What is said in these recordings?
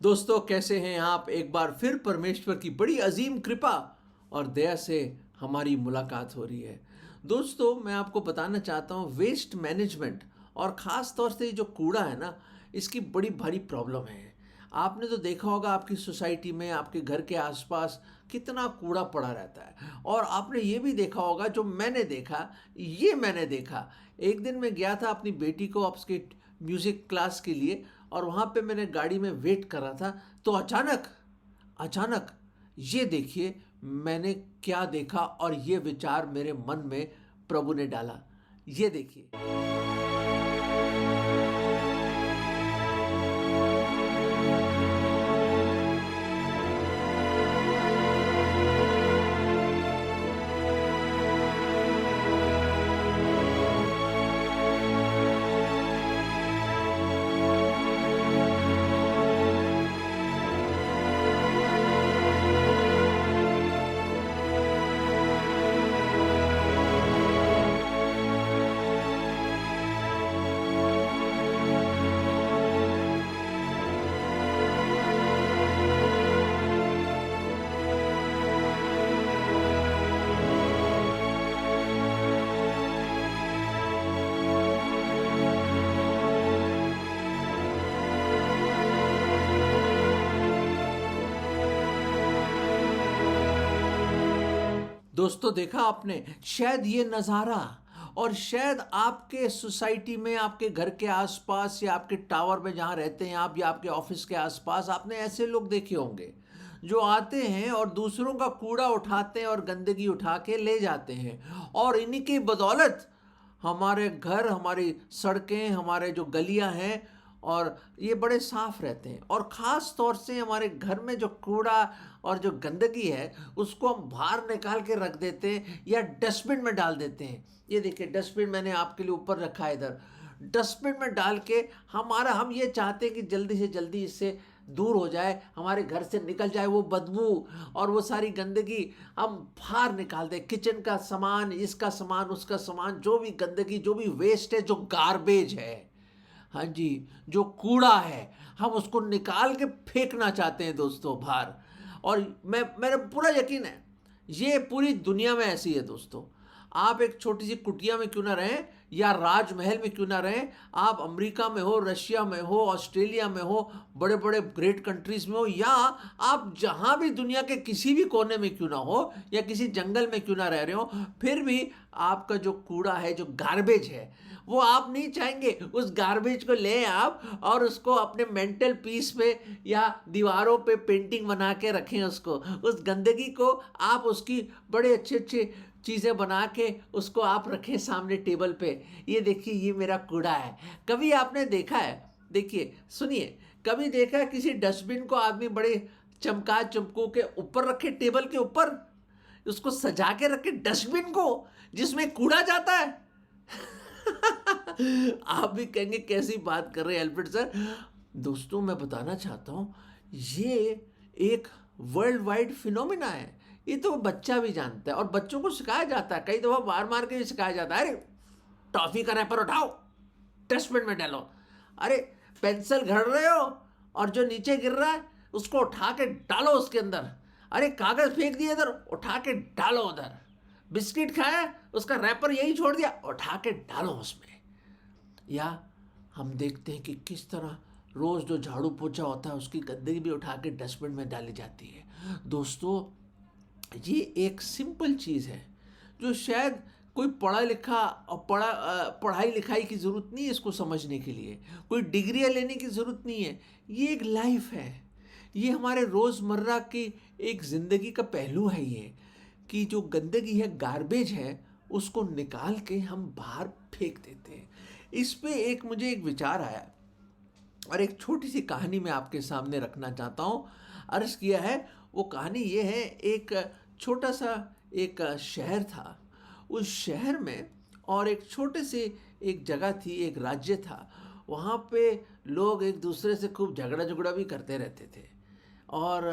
दोस्तों, कैसे हैं आप? एक बार फिर परमेश्वर की बड़ी अजीम कृपा और दया से हमारी मुलाकात हो रही है। दोस्तों, मैं आपको बताना चाहता हूँ, वेस्ट मैनेजमेंट और ख़ास तौर से जो कूड़ा है ना, इसकी बड़ी भारी प्रॉब्लम है। आपने तो देखा होगा आपकी सोसाइटी में, आपके घर के आसपास कितना कूड़ा पड़ा रहता है। और आपने ये भी देखा होगा, जो मैंने देखा, एक दिन मैं गया था अपनी बेटी को उसके म्यूज़िक क्लास के लिए, और वहाँ पे मैंने गाड़ी में वेट कर रहा था, तो अचानक अचानक ये देखिए मैंने क्या देखा, और ये विचार मेरे मन में प्रभु ने डाला। ये देखिए। दोस्तों, देखा आपने शायद ये नज़ारा, और शायद आपके सोसाइटी में, आपके घर के आसपास, या आपके टावर में जहाँ रहते हैं आप, या आपके ऑफिस के आसपास आपने ऐसे लोग देखे होंगे जो आते हैं और दूसरों का कूड़ा उठाते हैं और गंदगी उठा के ले जाते हैं। और इन्हीं की बदौलत हमारे घर, हमारी सड़कें, हमारे जो गलियां हैं, और ये बड़े साफ रहते हैं। और ख़ास तौर से हमारे घर में जो कूड़ा और जो गंदगी है, उसको हम बाहर निकाल के रख देते हैं या डस्टबिन में डाल देते हैं। ये देखिए, डस्टबिन मैंने आपके लिए ऊपर रखा है इधर। डस्टबिन में डाल के हम ये चाहते हैं कि जल्दी से जल्दी इससे दूर हो जाए, हमारे घर से निकल जाए वो बदबू और वो सारी गंदगी। हम बाहर निकाल दें किचन का सामान, इसका सामान, उसका सामान, जो भी गंदगी, जो भी वेस्ट है, जो गार्बेज है, हाँ जी, जो कूड़ा है, हम उसको निकाल के फेंकना चाहते हैं दोस्तों बाहर। और मेरा पूरा यकीन है ये पूरी दुनिया में ऐसी है दोस्तों। आप एक छोटी सी कुटिया में क्यों ना रहें, या राजमहल में क्यों ना रहें, आप अमेरिका में हो, रशिया में हो, ऑस्ट्रेलिया में हो, बड़े बड़े ग्रेट कंट्रीज में हो, या आप जहाँ भी दुनिया के किसी भी कोने में क्यों ना हो, या किसी जंगल में क्यों ना रह रहे हो, फिर भी आपका जो कूड़ा है, जो गार्बेज है, वो आप नहीं चाहेंगे उस गार्बेज को ले आप और उसको अपने मेंटल पीस पे या दीवारों पे पेंटिंग बना के रखें। उसको, उस गंदगी को आप उसकी बड़े अच्छे अच्छे चीज़ें बना के उसको आप रखें सामने टेबल पे। ये देखिए, ये मेरा कूड़ा है। कभी आपने देखा है, देखिए सुनिए, कभी देखा है किसी डस्टबिन को आदमी बड़े चमका चमकू के ऊपर रखे, टेबल के ऊपर उसको सजा के रखे, डस्टबिन को जिसमें कूड़ा जाता है? आप भी कहेंगे कैसी बात कर रहे हैं एल्फ्रेड सर। दोस्तों, मैं बताना चाहता हूं, ये एक वर्ल्ड वाइड फिनोमिना है। ये तो बच्चा भी जानता है, और बच्चों को सिखाया जाता है, कई दफा मार मार के भी सिखाया जाता है। अरे टॉफी का रैपर उठाओ, डस्टबिन में डालो। अरे पेंसिल घर रहे हो और जो नीचे गिर रहा है उसको उठा के डालो उसके अंदर। अरे कागज फेंक दिए इधर, उठा के डालो उधर। बिस्किट खाया, उसका रैपर यही छोड़ दिया, उठा के डालो उसमें। या हम देखते हैं कि किस तरह रोज़ जो झाड़ू पोछा होता है उसकी गंदगी भी उठा के डस्टबिन में डाली जाती है। दोस्तों, ये एक सिंपल चीज़ है जो शायद कोई पढ़ा लिखा और पढ़ाई लिखाई की ज़रूरत नहीं है इसको समझने के लिए, कोई डिग्रियाँ लेने की ज़रूरत नहीं है। ये एक लाइफ है, ये हमारे रोज़मर्रा की एक ज़िंदगी का पहलू है ये, कि जो गंदगी है, गार्बेज है, उसको निकाल के हम बाहर फेंक देते हैं। इस पे मुझे एक विचार आया, और एक छोटी सी कहानी मैं आपके सामने रखना चाहता हूँ। अर्ज़ किया है, वो कहानी ये है, एक छोटा सा एक शहर था। उस शहर में और एक छोटे से एक जगह थी, एक राज्य था। वहाँ पे लोग एक दूसरे से खूब झगड़ा भी करते रहते थे, और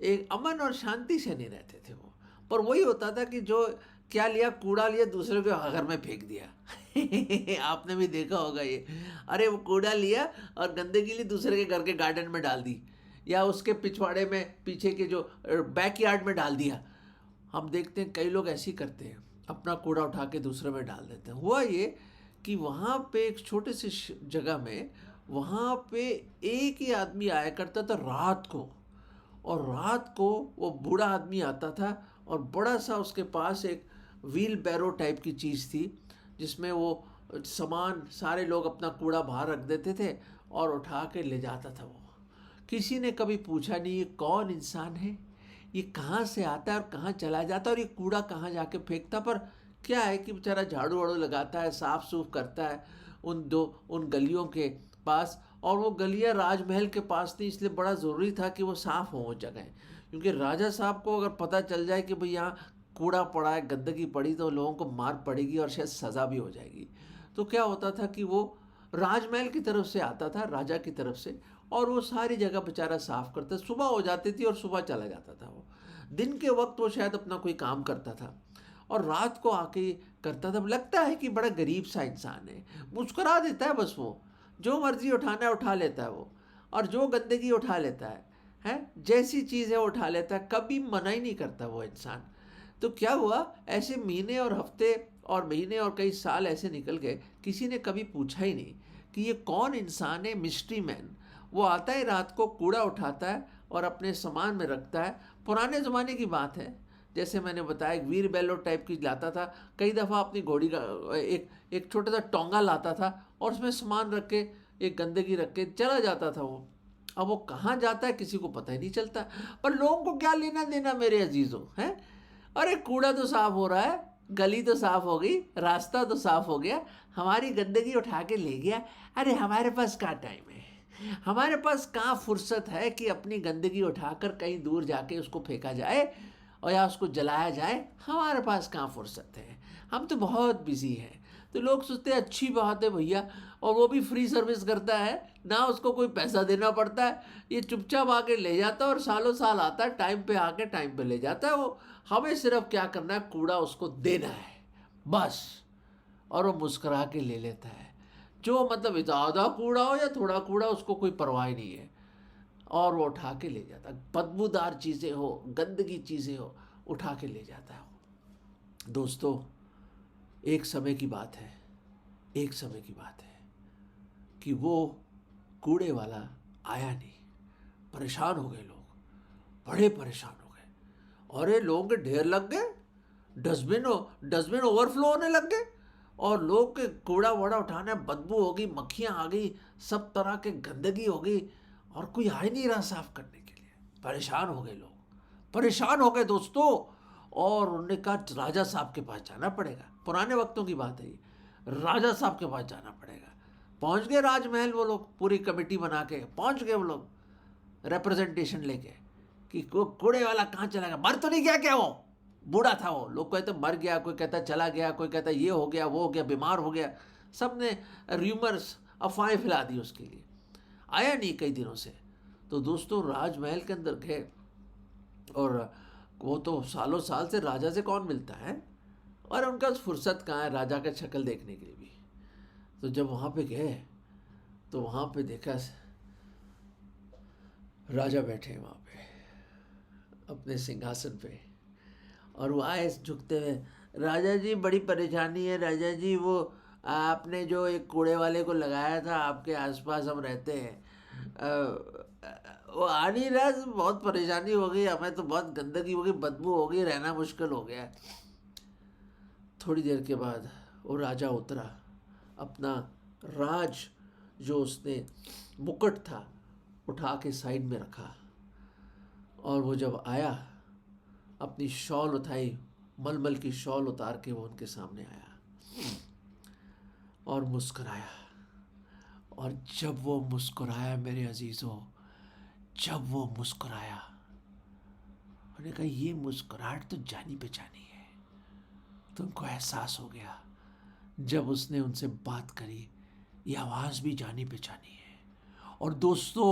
एक अमन और शांति से नहीं रहते थे वो। पर वही होता था कि जो क्या लिया, कूड़ा लिया, दूसरे के घर में फेंक दिया। आपने भी देखा होगा ये। अरे वो कूड़ा लिया और गंदगी ली, दूसरे के घर के गार्डन में डाल दी। या उसके पिछवाड़े में पीछे के जो बैकयार्ड में डाल दिया। हम देखते हैं कई लोग ऐसे ही करते हैं, अपना कूड़ा उठा के दूसरे में डाल देते हैं। हुआ ये कि वहाँ पे एक छोटे से जगह में वहाँ पे एक ही आदमी आया करता था रात को, और रात को वो बूढ़ा आदमी आता था और बड़ा सा उसके पास एक व्हील बैरो टाइप की चीज़ थी जिसमें वो सामान सारे लोग अपना कूड़ा बाहर रख देते थे और उठा के ले जाता था। वो किसी ने कभी पूछा नहीं ये कौन इंसान है, ये कहाँ से आता है और कहाँ चला जाता है और ये कूड़ा कहाँ जाके फेंकता। पर क्या है कि बेचारा झाड़ू वाड़ू लगाता है, साफ सूफ करता है उन गलियों के पास, और वो गलियाँ राजमहल के पास थी, इसलिए बड़ा ज़रूरी था कि वो साफ़ हो वो जगह, क्योंकि राजा साहब को अगर पता चल जाए कि भाई यहाँ कूड़ा पड़ा है, गंदगी पड़ी, तो लोगों को मार पड़ेगी और शायद सज़ा भी हो जाएगी। तो क्या होता था कि वो राजमहल की तरफ से आता था, राजा की तरफ से, और वो सारी जगह बेचारा साफ़ करता। सुबह हो जाती थी और सुबह चला जाता था। वो दिन के वक्त वो शायद अपना कोई काम करता था और रात को आके करता था। लगता है कि बड़ा गरीब सा इंसान है, मुस्कुरा देता है, बस वो जो मर्जी उठाना है उठा लेता है वो, और जो गंदगी उठा लेता है जैसी चीज़ है उठा लेता है, कभी मना ही नहीं करता वो इंसान। तो क्या हुआ, ऐसे महीने और हफ्ते और महीने और कई साल ऐसे निकल गए, किसी ने कभी पूछा ही नहीं कि ये कौन इंसान है, मिस्ट्री मैन। वो आता है रात को, कूड़ा उठाता है और अपने सामान में रखता है। पुराने ज़माने की बात है, जैसे मैंने बताया एक वीर बैलो टाइप की लाता था, कई दफ़ा अपनी घोड़ी का एक छोटा सा टोंगा लाता था और उसमें सामान रख के एक गंदगी रख के चला जाता था वो। अब वो कहाँ जाता है किसी को पता ही नहीं चलता, पर लोगों को क्या लेना देना मेरे अजीज़ों, हैं? अरे कूड़ा तो साफ़ हो रहा है, गली तो साफ़ हो गई, रास्ता तो साफ़ हो गया, हमारी गंदगी उठा के ले गया। अरे हमारे पास कहाँ टाइम है, हमारे पास कहाँ फुर्सत है कि अपनी गंदगी उठाकर कहीं दूर जाके उसको फेंका जाए और या उसको जलाया जाए। हमारे पास कहाँ फुर्सत है, हम तो बहुत बिजी हैं। तो लोग सोचते हैं अच्छी बात है भैया, और वो भी फ्री सर्विस करता है, ना उसको कोई पैसा देना पड़ता है, ये चुपचाप आके ले जाता है और सालों साल आता है, टाइम पे आके टाइम पे ले जाता है। वो हमें सिर्फ क्या करना है, कूड़ा उसको देना है बस, और वो मुस्करा के ले लेता है। जो मतलब ज़्यादा कूड़ा हो या थोड़ा कूड़ा, उसको कोई परवाह नहीं है, और वो उठा के ले जाता है। बदबूदार चीज़ें हो, गंदगी चीज़ें हो, उठा के ले जाता है। दोस्तों, एक समय की बात है, एक समय की बात है कि वो कूड़े वाला आया नहीं। परेशान हो गए लोग, बड़े परेशान हो गए। अरे लोगों के ढेर लग गए, डस्टबिन ओवरफ्लो होने लग गए, और लोग के कूड़ा वूड़ा उठाने, बदबू हो गई, मक्खियाँ आ गई, सब तरह के गंदगी हो गई, और कोई आ ही नहीं रहा साफ करने के लिए। परेशान हो गए लोग, परेशान हो गए दोस्तों, और उन्होंने कहा राजा साहब के पास जाना पड़ेगा। पुराने वक्तों की बात है ये, राजा साहब के पास जाना पड़ेगा। पहुंच गए राजमहल वो लोग, पूरी कमेटी बना के पहुंच गए वो लोग, रिप्रेजेंटेशन लेके कि कूड़े वाला कहाँ चला गया, मर तो नहीं गया क्या, वो बूढ़ा था वो। लोग कहते मर गया, कोई कहता चला गया, कोई कहता ये हो गया, वो हो गया, बीमार हो गया। सब ने र्यूमर्स, अफवाहें फैला दी उसके लिए। आया नहीं कई दिनों से। तो दोस्तों राजमहल के अंदर गए, और वो तो सालों साल से राजा से कौन मिलता है, और उनका फुर्सत कहाँ है राजा का शक्ल देखने के लिए भी। तो जब वहाँ पे गए तो वहाँ पे देखा राजा बैठे हैं वहाँ पे अपने सिंहासन पे, और वो आए झुकते हुए, राजा जी बड़ी परेशानी है राजा जी, वो आपने जो एक कूड़े वाले को लगाया था, आपके आसपास हम रहते हैं, वो आ नहीं रहा, बहुत परेशानी हो गई हमें, तो बहुत गंदगी हो गई, बदबू हो गई, रहना मुश्किल हो गया। थोड़ी देर के बाद वो राजा उतरा, अपना राज जो उसने मुकुट था उठा के साइड में रखा, और वो जब आया अपनी शॉल उठाई, मलमल की शॉल उतार के वो उनके सामने आया और मुस्कुराया। और जब वो मुस्कुराया मेरे अजीज़ों, जब वो मुस्कुराया, उन्होंने कहा ये मुस्कुराहट तो जानी पहचानी है। तुमको एहसास हो गया जब उसने उनसे बात करी, ये आवाज़ भी जानी पहचानी है। और दोस्तों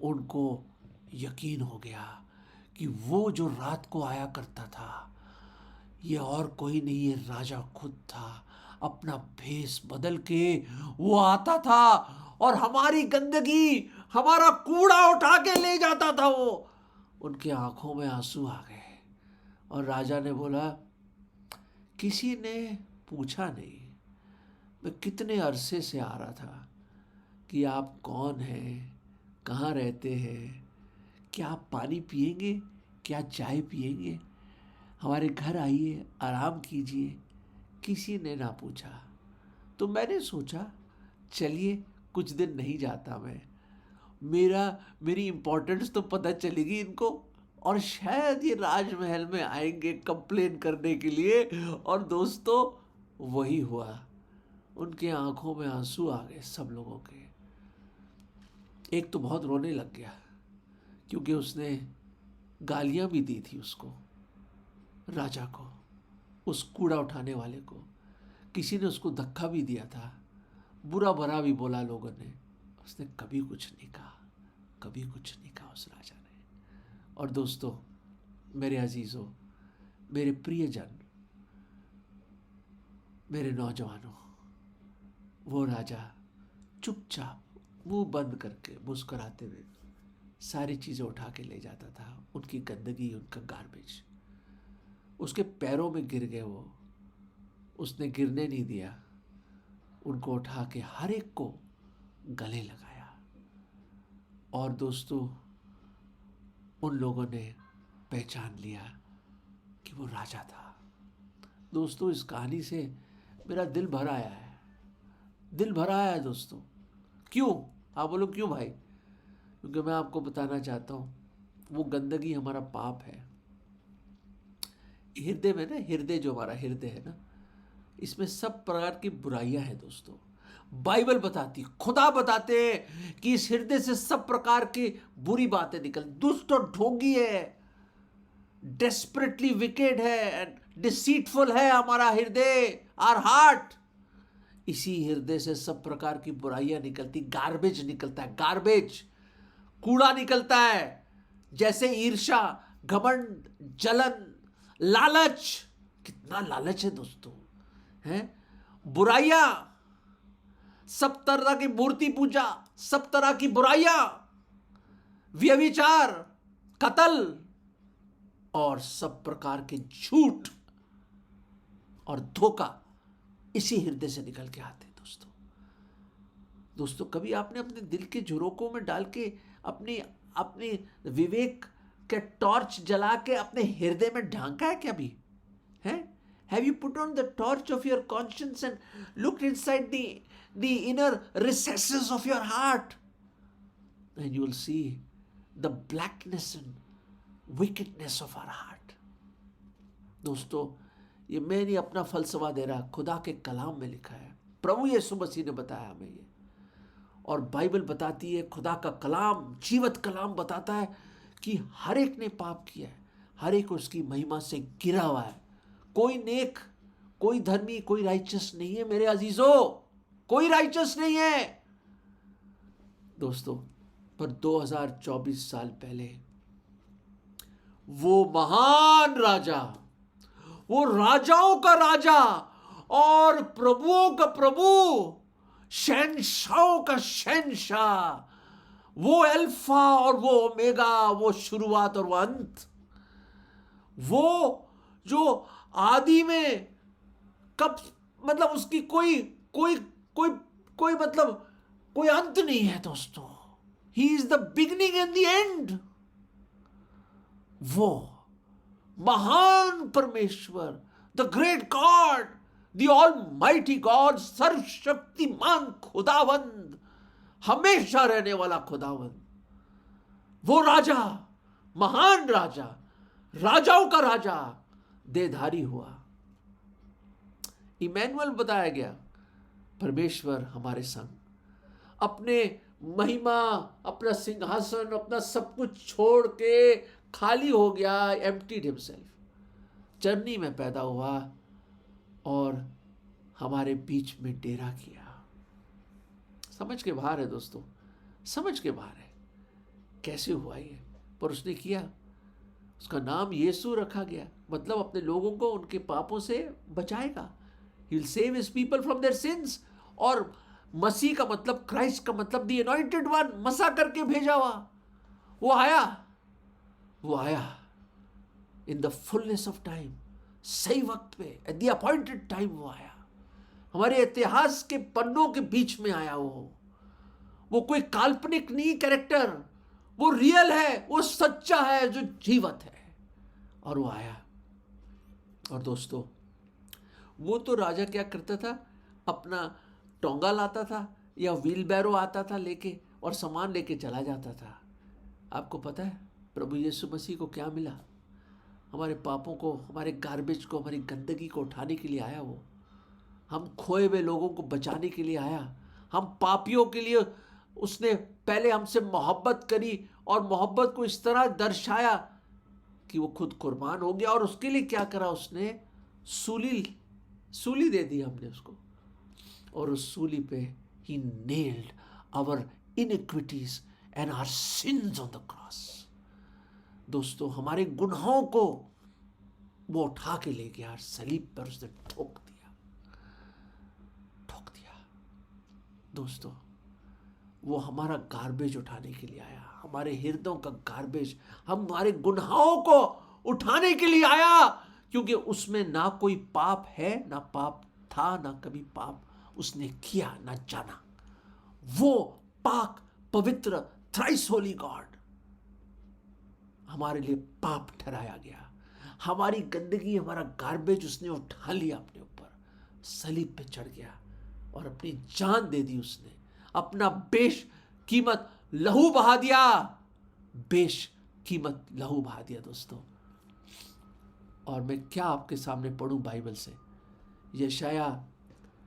उनको यकीन हो गया कि वो जो रात को आया करता था ये और कोई नहीं, ये राजा खुद था। अपना भेष बदल के वो आता था और हमारी गंदगी, हमारा कूड़ा उठा के ले जाता था वो। उनके आंखों में आंसू आ गए और राजा ने बोला, किसी ने पूछा नहीं, मैं कितने अरसे से आ रहा था कि आप कौन हैं, कहाँ रहते हैं, क्या आप पानी पिएंगे, क्या चाय पिएंगे, हमारे घर आइए, आराम कीजिए। किसी ने ना पूछा। तो मैंने सोचा चलिए कुछ दिन नहीं जाता मैं, मेरी इम्पोर्टेंस तो पता चलेगी इनको, और शायद ये राजमहल में आएंगे कंप्लेन करने के लिए। और दोस्तों वही हुआ, उनके आंखों में आंसू आ गए सब लोगों के। एक तो बहुत रोने लग गया क्योंकि उसने गालियां भी दी थी उसको, राजा को, उस कूड़ा उठाने वाले को। किसी ने उसको धक्का भी दिया था, बुरा भरा भी बोला लोगों ने। उसने कभी कुछ नहीं कहा, कभी कुछ नहीं कहा उस राजा ने। और दोस्तों, मेरे अजीजों, मेरे प्रियजन, मेरे नौजवानों, वो राजा चुपचाप मुंह बंद करके मुस्कुराते हुए सारी चीज़ें उठा के ले जाता था। उनकी गंदगी, उनका गार्बेज उसके पैरों में गिर गए। वो उसने गिरने नहीं दिया, उनको उठा के हर एक को गले लगाया। और दोस्तों, उन लोगों ने पहचान लिया कि वो राजा था। दोस्तों, इस कहानी से मेरा दिल भर आया है, दिल भर आया है दोस्तों। क्यों? आप बोलो क्यों भाई? क्योंकि मैं आपको बताना चाहता हूँ, वो गंदगी हमारा पाप है। हृदय में ना, हृदय जो हमारा हृदय है ना, इसमें सब प्रकार की बुराइयां हैं दोस्तों। बाइबल बताती, खुदा बताते हैं कि इस हृदय से सब प्रकार की बुरी बातें निकल। दुष्ट और ढोंगी है, डेस्परेटली विकेड है, डिसीटफुल है हमारा हृदय, आवर हार्ट। इसी हृदय से सब प्रकार की बुराइयां निकलती, गार्बेज निकलता है, गार्बेज, कूड़ा निकलता है। जैसे ईर्ष्या, घमंड, जलन, लालच। कितना लालच है दोस्तों, हैं? बुराइयां, सब तरह की मूर्ति पूजा, सब तरह की बुराइयां, व्यभिचार, कत्ल और सब प्रकार के झूठ और धोखा इसी हृदय से निकल के आते हैं दोस्तों। दोस्तों, कभी आपने अपने दिल के झरोकों में डाल के अपनी अपनी विवेक के टॉर्च जला के अपने हृदय में ढांका है क्या भी? हैं? Have you put on the torch of your conscience and looked inside the inner recesses of your heart? And you will see the blackness and wickedness of our heart. दोस्तों, ये मैं नहीं अपना फलसफा दे रहा, खुदा के कलाम में लिखा है, प्रभु यीशु मसीह ने बताया हमें ये। और बाइबल बताती है, खुदा का कलाम, जीवत कलाम बताता है कि हर एक ने पाप किया है, हर एक उसकी महिमा से गिरा हुआ है। कोई नेक, कोई धर्मी, कोई राइचस नहीं है मेरे अजीजों, कोई राइचस नहीं है दोस्तों। पर 2024 साल पहले वो महान राजा, वो राजाओं का राजा और प्रभुओं का प्रभु, शहंशाहों का शहंशाह, वो अल्फा और वो ओमेगा, वो शुरुआत और वो अंत, वो जो आदि में कब, मतलब उसकी कोई कोई कोई कोई मतलब कोई अंत नहीं है दोस्तों। He is the beginning and the end. वो महान परमेश्वर, the great God, the almighty God, सर्वशक्तिमान खुदावंद, हमेशा रहने वाला खुदावंद, वो राजा, महान राजा, राजाओं का राजा देहधारी हुआ। इमैनुअल बताया गया, परमेश्वर हमारे संग, अपने महिमा, अपना सिंहासन, अपना सब कुछ छोड़ के खाली हो गया, एम्प्टीड हिमसेल्फ, चरनी में पैदा हुआ और हमारे बीच में डेरा किया। समझ के बाहर है दोस्तों, समझ के बाहर है कैसे हुआ ये, पर उसने किया। उसका नाम यीशु रखा गया, मतलब अपने लोगों को उनके पापों से बचाएगा। He will save his people from their sins। और मसीह का मतलब, क्राइस्ट का मतलब दी अनॉइंटेड वन, मसा करके भेजा हुआ। वो आया in the fullness of time, सही वक्त पे, एट द अपॉइंटेड टाइम वो आया। हमारे इतिहास के पन्नों के बीच में आया वो कोई काल्पनिक नहीं कैरेक्टर, वो रियल है, वो सच्चा है, जो जीवत है, और वो आया। और दोस्तों, वो तो राजा क्या करता था, अपना टोंगा लाता था या व्हील बैरो आता था लेके, और सामान लेके चला जाता था। आपको पता है प्रभु यीशु मसीह को क्या मिला? हमारे पापों को, हमारे गार्बेज को, हमारी गंदगी को उठाने के लिए आया वो। हम खोए हुए लोगों को बचाने के लिए आया। हम पापियों के लिए उसने पहले हमसे मोहब्बत करी, और मोहब्बत को इस तरह दर्शाया कि वो खुद कुर्बान हो गया। और उसके लिए क्या करा उसने? सूली दे दी हमने उसको, और उस सूली पे ही nailed our iniquities and our sins on the cross. दोस्तों, हमारे गुनाहों को वो उठा के ले गया, सलीब पर उसने ठोक दिया। दोस्तों, वो हमारा गार्बेज उठाने के लिए आया, हमारे हृदयों का गार्बेज, हमारे गुनाहों को उठाने के लिए आया, क्योंकि उसमें ना कोई पाप है, ना पाप था, ना कभी पाप उसने किया, ना जाना। वो पाक, पवित्र, थ्राइस होली गॉड हमारे लिए पाप ठहराया गया। हमारी गंदगी, हमारा गार्बेज उसने उठा लिया अपने ऊपर, सलीब पे चढ़ गया और अपनी जान दे दी उसने, अपना बेशकीमत लहू बहा दिया, बेशकीमत लहू बहा दिया दोस्तों। और मैं क्या आपके सामने पढ़ूं बाइबल से? यशाया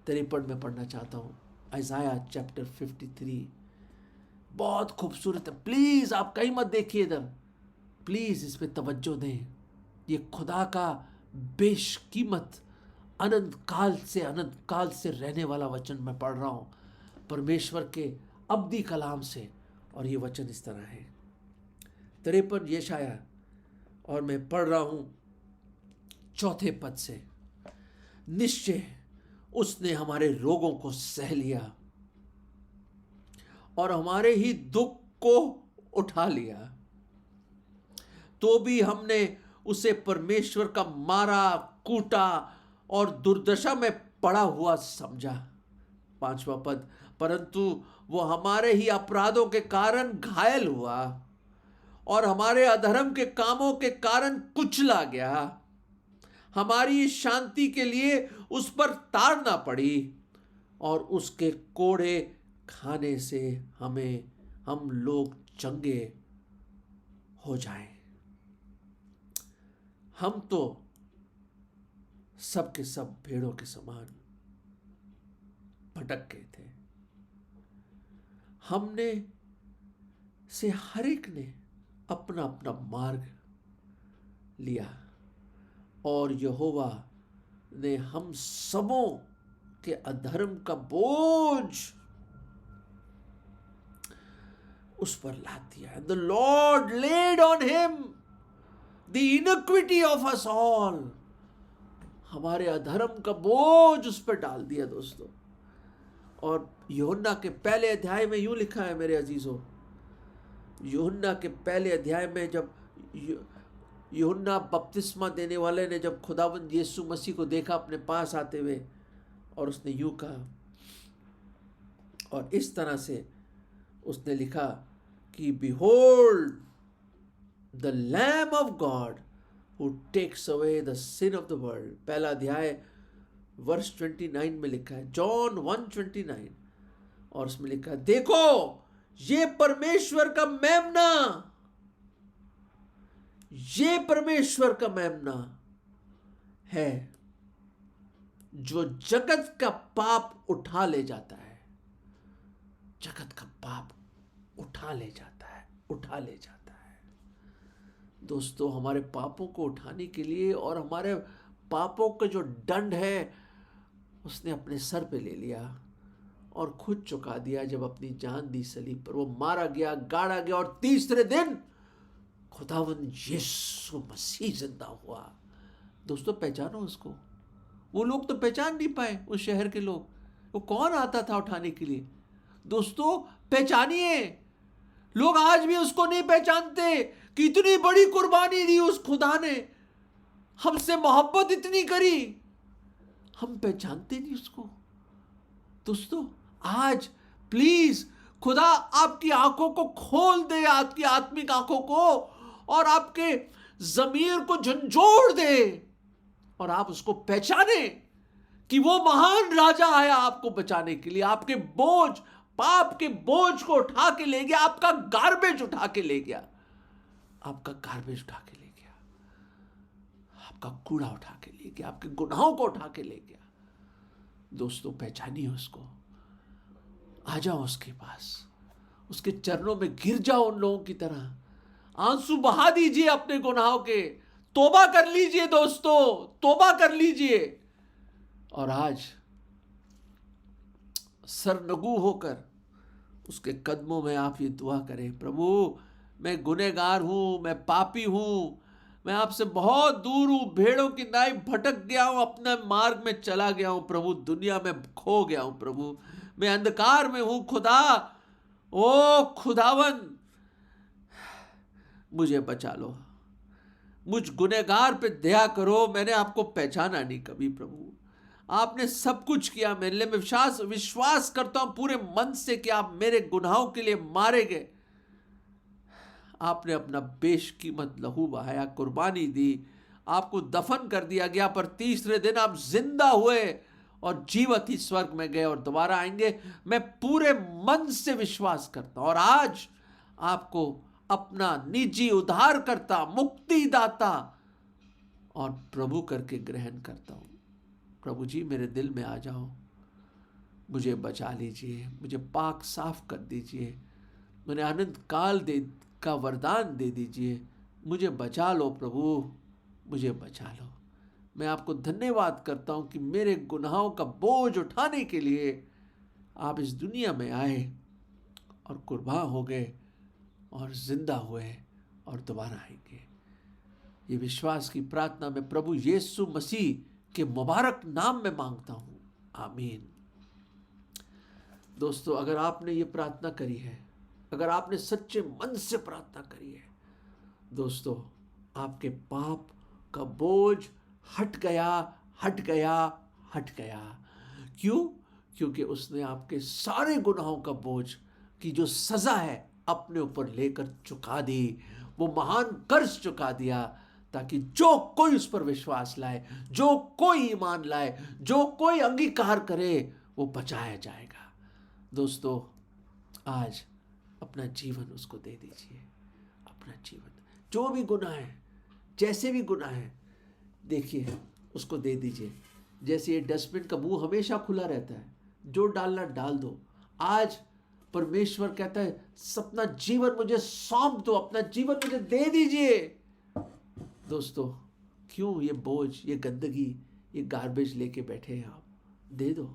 53 में पढ़ना चाहता हूं, आइज़ाया चैप्टर 53। बहुत खूबसूरत है। प्लीज आप कहीं मत देखिए इधर, प्लीज इस पे तवज्जो दें। ये खुदा का बेशकीमत अनंत काल से रहने वाला वचन मैं पढ़ रहा हूं, परमेश्वर के अब्दी कलाम से। और ये वचन इस तरह है, 53 यशाया, और मैं पढ़ रहा हूं 4 पद से। निश्चय उसने हमारे रोगों को सह लिया और हमारे ही दुख को उठा लिया, तो भी हमने उसे परमेश्वर का मारा, कूटा और दुर्दशा में पड़ा हुआ समझा। 5वां पद, परंतु वो हमारे ही अपराधों के कारण घायल हुआ और हमारे अधर्म के कामों के कारण कुचला गया। हमारी शांति के लिए उस पर ताड़ना पड़ी और उसके कोड़े खाने से हम लोग चंगे हो जाएं। हम तो सब के सब भेड़ों के समान भटक गए थे, हमने से हर एक ने अपना अपना मार्ग लिया, और यहोवा ने हम सबों के अधर्म का बोझ उस पर लाद दिया। The Lord laid on him the iniquity of us all. हमारे अधर्म का बोझ उस पर डाल दिया दोस्तों। और यूहन्ना के पहले अध्याय में यूं लिखा है मेरे अजीजों, यूहन्ना के पहले अध्याय में जब यूहन्ना बपतिस्मा देने वाले ने जब खुदावंद यीशु मसीह को देखा अपने पास आते हुए, और उसने यूं कहा, और इस तरह से उसने लिखा कि behold the Lamb of God who takes away the sin of the world। पहला अध्याय वर्ष 29 में लिखा है, जॉन 1:29, और उसमें लिखा है, देखो ये परमेश्वर का मेमना, ये परमेश्वर का मेमना है जो जगत का पाप उठा ले जाता है। जगत का पाप उठा ले जाता है। दोस्तों, हमारे पापों को उठाने के लिए और हमारे पापों का जो दंड है उसने अपने सर पे ले लिया और खुद चुका दिया। जब अपनी जान दी सलीब पर, वो मारा गया, गाड़ा गया, और तीसरे दिन खुदावंद यीशु मसीह जिंदा हुआ। दोस्तों, पहचानो उसको। वो लोग तो पहचान नहीं पाए, उस शहर के लोग, वो कौन आता था उठाने के लिए? दोस्तों, पहचानिए। लोग आज भी उसको नहीं पहचानते कि इतनी बड़ी कुर्बानी दी उस खुदा ने, हमसे मोहब्बत इतनी करी, हम पहचानते नहीं उसको। दोस्तों, आज प्लीज खुदा आपकी आंखों को खोल दे, आपकी आत्मिक आंखों को, और आपके जमीर को झंझोड़ दे, और आप उसको पहचाने कि वो महान राजा आया आपको बचाने के लिए। आपके बोझ, पाप के बोझ को उठा के ले गया, आपका गार्बेज उठा के ले गया, आपका गार्बेज उठा के ले गया, आपका कूड़ा उठा के ले गया, आपके गुनाहों को उठा के ले गया। दोस्तों, पहचानिए उसको, आ जाओ उसके पास, उसके चरणों में गिर जाओ उन लोगों की तरह, आंसू बहा दीजिए अपने गुनाहों के, तौबा कर लीजिए दोस्तों, तौबा कर लीजिए। और आज सरनगू होकर उसके कदमों में आप ये दुआ करें, प्रभु मैं गुनहगार हूं, मैं पापी हूं, मैं आपसे बहुत दूर हूं, भेड़ों की नाई भटक गया हूं, अपने मार्ग में चला गया हूं प्रभु, दुनिया में खो गया हूं प्रभु, मैं अंधकार में हूं खुदा। ओ खुदावन, मुझे बचा लो, मुझ गुनहगार पे दया करो। मैंने आपको पहचाना नहीं कभी प्रभु, आपने सब कुछ किया मेरे लिए। मैं विश्वास करता हूं पूरे मन से कि आप मेरे गुनाहों के लिए मारे गए, आपने अपना बेशकीमत लहू बहाया, कुर्बानी दी, आपको दफन कर दिया गया, पर तीसरे दिन आप जिंदा हुए और जीवत ही स्वर्ग में गए और दोबारा आएंगे। मैं पूरे मन से विश्वास करता हूं, और आज आपको अपना निजी उद्धारकर्ता, मुक्तिदाता और प्रभु करके ग्रहण करता हूं। प्रभु जी, मेरे दिल में आ जाओ, मुझे बचा लीजिए, मुझे पाक साफ कर दीजिए, मुझे अनंत काल का वरदान दे दीजिए, मुझे बचा लो प्रभु, मुझे बचा लो। मैं आपको धन्यवाद करता हूं कि मेरे गुनाहों का बोझ उठाने के लिए आप इस दुनिया में आए और कुर्बान हो गए और जिंदा हुए और दोबारा आएंगे। ये विश्वास की प्रार्थना मैं प्रभु यीशु मसीह के मुबारक नाम में मांगता हूं, आमीन। दोस्तों, अगर आपने ये प्रार्थना करी है, अगर आपने सच्चे मन से प्रार्थना करी है, दोस्तों, आपके पाप का बोझ हट गया, हट गया, हट गया। क्यों? क्योंकि उसने आपके सारे गुनाहों का बोझ की जो सजा है अपने ऊपर लेकर चुका दी, वो महान कर्ज चुका दिया, ताकि जो कोई उस पर विश्वास लाए, जो कोई ईमान लाए, जो कोई अंगीकार करे, वो बचाया जाएगा। दोस्तों, आज अपना जीवन उसको दे दीजिए, अपना जीवन, जो भी गुनाह है, जैसे भी गुनाह है, देखिए उसको दे दीजिए। जैसे ये डस्टबिन का मुंह हमेशा खुला रहता है, जो डालना डाल दो। आज परमेश्वर कहता है, अपना जीवन मुझे सौंप दो, अपना जीवन मुझे दे दीजिए। दोस्तों, क्यों ये बोझ, ये गंदगी, ये गार्बेज लेके बैठे हैं आप? दे दो,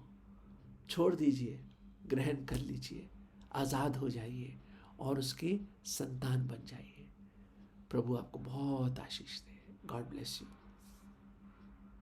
छोड़ दीजिए, ग्रहण कर लीजिए, आज़ाद हो जाइए और उसके संतान बन जाइए। प्रभु आपको बहुत आशीष दे। God bless you.